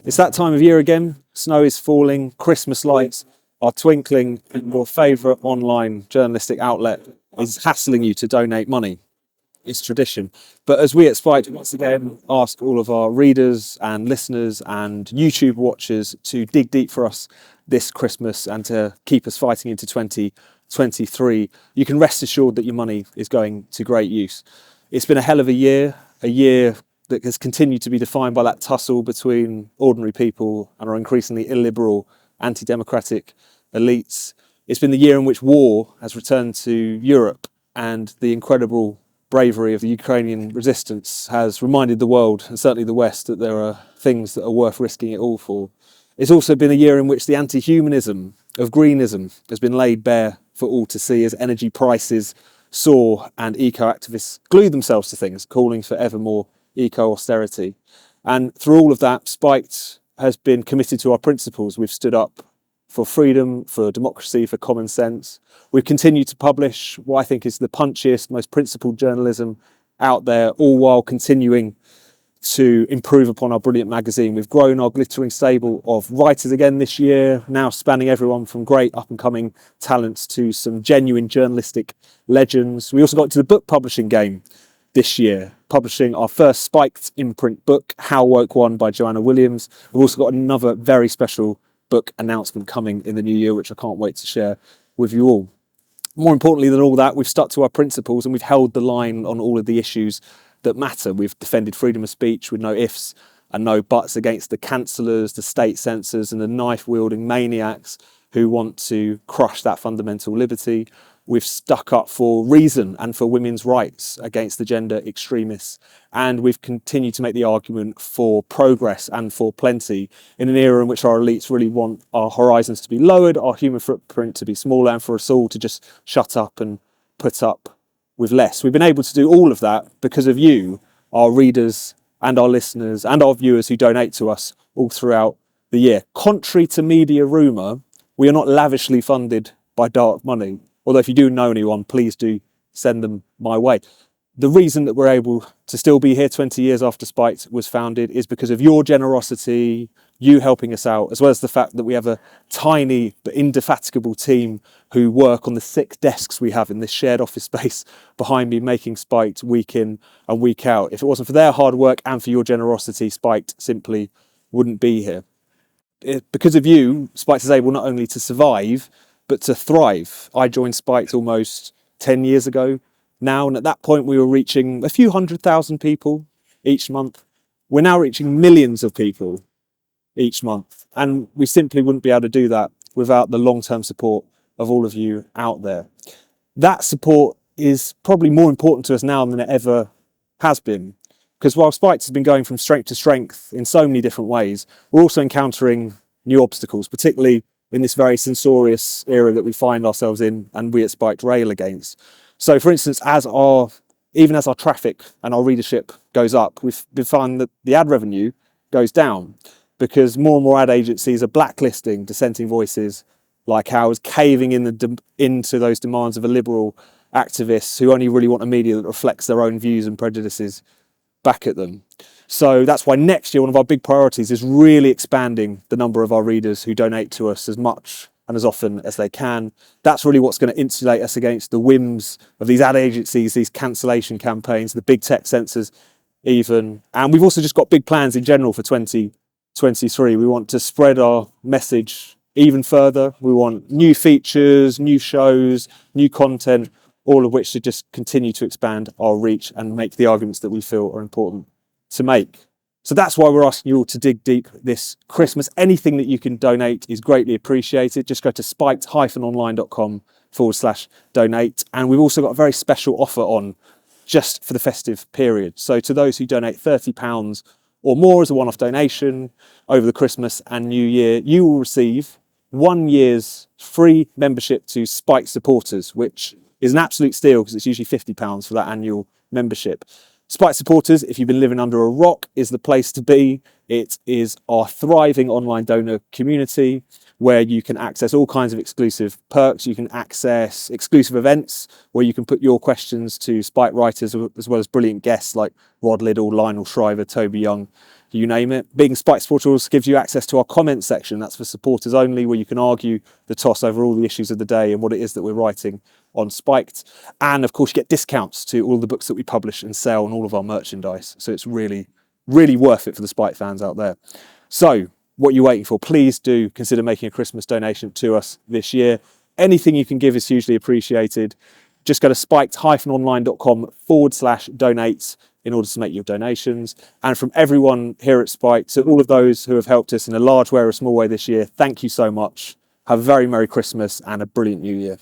It's that time of year again. Snow is falling, Christmas lights are twinkling, and your favourite online journalistic outlet is hassling you to donate money. It's tradition. But as we at Spiked once again ask all of our readers and listeners and YouTube watchers to dig deep for us this Christmas and to keep us fighting into 2023, you can rest assured that your money is going to great use. It's been a hell of a year that has continued to be defined by that tussle between ordinary people and our increasingly illiberal, anti-democratic elites. It's been the year in which war has returned to Europe, and the incredible bravery of the Ukrainian resistance has reminded the world, and certainly the West, that there are things that are worth risking it all for. It's also been a year in which the anti-humanism of greenism has been laid bare for all to see as energy prices soar and eco-activists glue themselves to things, calling for ever more eco-austerity. And through all of that, Spiked has been committed to our principles. We've stood up for freedom, for democracy, for common sense. We've continued to publish what I think is the punchiest, most principled journalism out there, all while continuing to improve upon our brilliant magazine. We've grown our glittering stable of writers again this year, now spanning everyone from great up-and-coming talents to some genuine journalistic legends. We also got to the book publishing game this year, publishing our first Spiked imprint book, How Woke Won by Joanna Williams. We've also got another very special book announcement coming in the new year, which I can't wait to share with you all. More importantly than all that, we've stuck to our principles and we've held the line on all of the issues that matter. We've defended freedom of speech with no ifs and no buts against the cancellors, the state censors and the knife-wielding maniacs who want to crush that fundamental liberty. We've stuck up for reason and for women's rights against the gender extremists. And we've continued to make the argument for progress and for plenty in an era in which our elites really want our horizons to be lowered, our human footprint to be smaller, and for us all to just shut up and put up with less. We've been able to do all of that because of you, our readers and our listeners and our viewers who donate to us all throughout the year. Contrary to media rumour, we are not lavishly funded by dark money. Although if you do know anyone, please do send them my way. The reason that we're able to still be here 20 years after Spiked was founded is because of your generosity, you helping us out, as well as the fact that we have a tiny but indefatigable team who work on the 6 desks we have in this shared office space behind me, making Spiked week in and week out. If it wasn't for their hard work and for your generosity, Spiked simply wouldn't be here. Because of you, Spiked is able not only to survive, but to thrive. I joined Spiked almost 10 years ago now, and at that point we were reaching a few 100,000 people each month. We're now reaching millions of people each month, and we simply wouldn't be able to do that without the long-term support of all of you out there. That support is probably more important to us now than it ever has been, because while Spiked has been going from strength to strength in so many different ways, we're also encountering new obstacles, particularly in this very censorious era that we find ourselves in and we at Spiked rail against. So for instance, even as our traffic and our readership goes up, we've found that the ad revenue goes down because more and more ad agencies are blacklisting dissenting voices like ours, caving into those demands of a liberal activists who only really want a media that reflects their own views and prejudices back at them. So that's why next year one of our big priorities is really expanding the number of our readers who donate to us as much and as often as they can. That's really what's going to insulate us against the whims of these ad agencies, these cancellation campaigns, the big tech censors even. And we've also just got big plans in general for 2023. We want to spread our message even further. We want new features, new shows, new content, all of which should just continue to expand our reach and make the arguments that we feel are important to make. So that's why we're asking you all to dig deep this Christmas. Anything that you can donate is greatly appreciated. Just go to spiked-online.com/donate. And we've also got a very special offer on just for the festive period. So to those who donate £30 or more as a one-off donation over the Christmas and New Year, you will receive 1 year's free membership to Spiked Supporters, which is an absolute steal because it's usually £50 for that annual membership. Spiked Supporters, if you've been living under a rock, is the place to be. It is our thriving online donor community where you can access all kinds of exclusive perks. You can access exclusive events where you can put your questions to Spiked writers as well as brilliant guests like Rod Liddell, Lionel Shriver, Toby Young you name it. Being Spiked supporters gives you access to our comment section. That's for supporters only, where you can argue the toss over all the issues of the day and what it is that we're writing on Spiked. And of course, you get discounts to all the books that we publish and sell and all of our merchandise. So it's really, really worth it for the Spiked fans out there. So what are you waiting for? Please do consider making a Christmas donation to us this year. Anything you can give is hugely appreciated. Just go to spiked-online.com/donate in order to make your donations. And from everyone here at Spiked, to all of those who have helped us in a large way or a small way this year, thank you so much. Have a very Merry Christmas and a brilliant New Year.